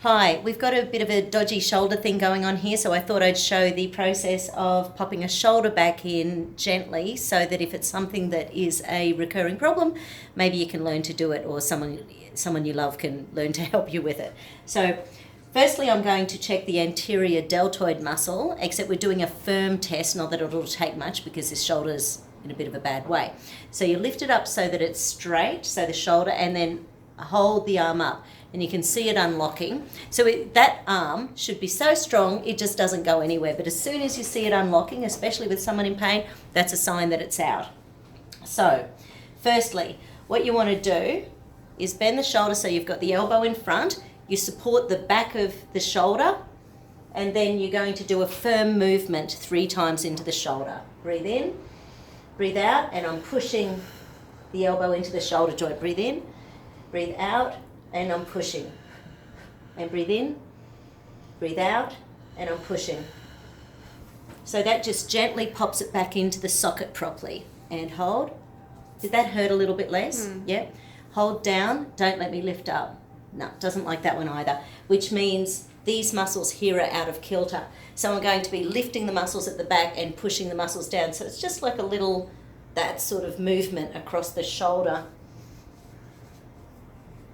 Hi, we've got a bit of a dodgy shoulder thing going on here, so I thought I'd show the process of popping a shoulder back in gently so that if it's something that is a recurring problem, maybe you can learn to do it, or someone you love can learn to help you with it. So firstly, I'm going to check the anterior deltoid muscle, except we're doing a firm test, not that it'll take much because this shoulder's in a bit of a bad way. So you lift it up so that it's straight, so the shoulder, and then hold the arm up. And you can see it unlocking. So that arm should be so strong, it just doesn't go anywhere. But as soon as you see it unlocking, especially with someone in pain, that's a sign that it's out. So, firstly, what you want to do is bend the shoulder so you've got the elbow in front. You support the back of the shoulder, and then you're going to do a firm movement 3 times into the shoulder. Breathe in, breathe out, and I'm pushing the elbow into the shoulder joint. Breathe in, breathe out, and I'm pushing. And breathe in, breathe out, and I'm pushing. So that just gently pops it back into the socket properly. And hold. Did that hurt a little bit less? Yep. Hold down, don't let me lift up. No, doesn't like that one either, which means these muscles here are out of kilter. So I'm going to be lifting the muscles at the back and pushing the muscles down. So it's just like a little, that sort of movement across the shoulder.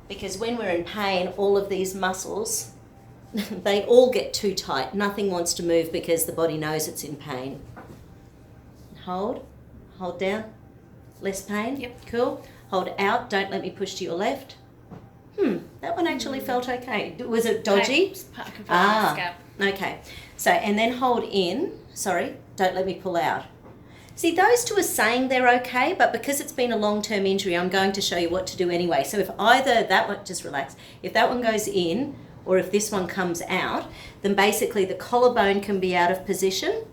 Because when we're in pain, all of these muscles, they all get too tight. Nothing wants to move because the body knows it's in pain. Hold down, less pain. Yep. Cool. Hold out, don't let me push to your left. That one actually felt okay. Was it dodgy? Okay. So, and then hold in, sorry, don't let me pull out. See, those two are saying they're okay, but because it's been a long-term injury, I'm going to show you what to do anyway. So if either that one, just relax, if that one goes in or if this one comes out, then basically the collarbone can be out of position.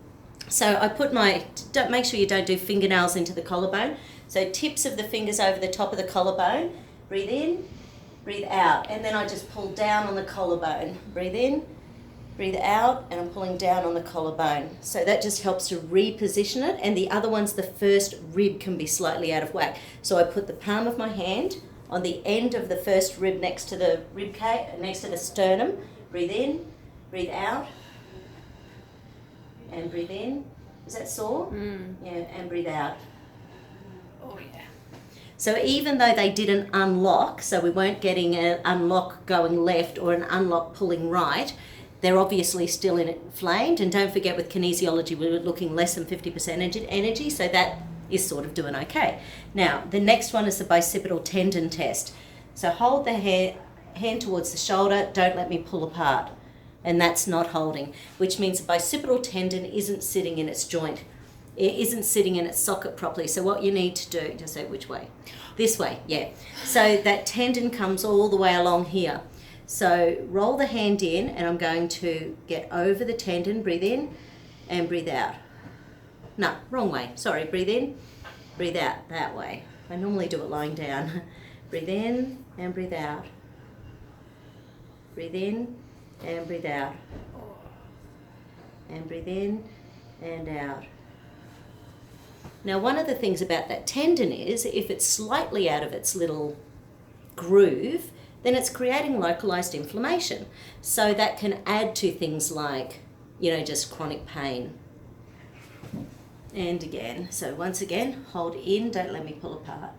So I put make sure you don't do fingernails into the collarbone. So tips of the fingers over the top of the collarbone. Breathe in, breathe out. And then I just pull down on the collarbone. Breathe in, breathe out, and I'm pulling down on the collarbone. So that just helps to reposition it. And the other one's the first rib can be slightly out of whack. So I put the palm of my hand on the end of the first rib next to the rib cage, next to the sternum. Breathe in, breathe out, and breathe in. Is that sore? Yeah, and breathe out. Oh, yeah. So even though they didn't unlock, so we weren't getting an unlock going left or an unlock pulling right, they're obviously still inflamed. And don't forget, with kinesiology, we're looking less than 50% energy, so that is sort of doing okay. Now, the next one is the bicipital tendon test. So hold the hand towards the shoulder, don't let me pull apart. And that's not holding, which means the bicipital tendon isn't sitting in its joint. It isn't sitting in its socket properly. So what you need to do, just say which way? This way, yeah. So that tendon comes all the way along here. So roll the hand in, and I'm going to get over the tendon, breathe in and breathe out. No, wrong way, sorry, breathe in, breathe out, that way. I normally do it lying down. Breathe in and breathe out. Breathe in and breathe out. And breathe in and out. Now, one of the things about that tendon is if it's slightly out of its little groove, then it's creating localized inflammation. So that can add to things like, just chronic pain. And again, so once again, hold in, don't let me pull apart.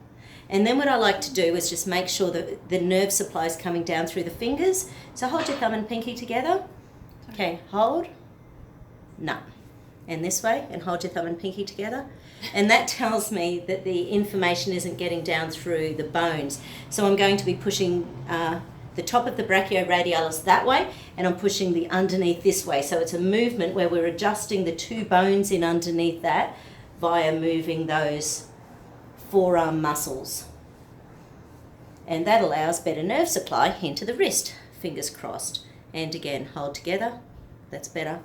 And then what I like to do is just make sure that the nerve supply is coming down through the fingers. So hold your thumb and pinky together. Okay, hold. No. And this way, and hold your thumb and pinky together. And that tells me that the information isn't getting down through the bones. So I'm going to be pushing the top of the brachioradialis that way, and I'm pushing the underneath this way. So it's a movement where we're adjusting the 2 bones in underneath that via moving those forearm muscles. And that allows better nerve supply into the wrist, fingers crossed. And again, hold together, that's better,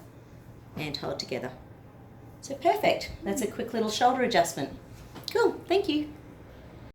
and hold together. So perfect. That's a quick little shoulder adjustment. Cool, thank you.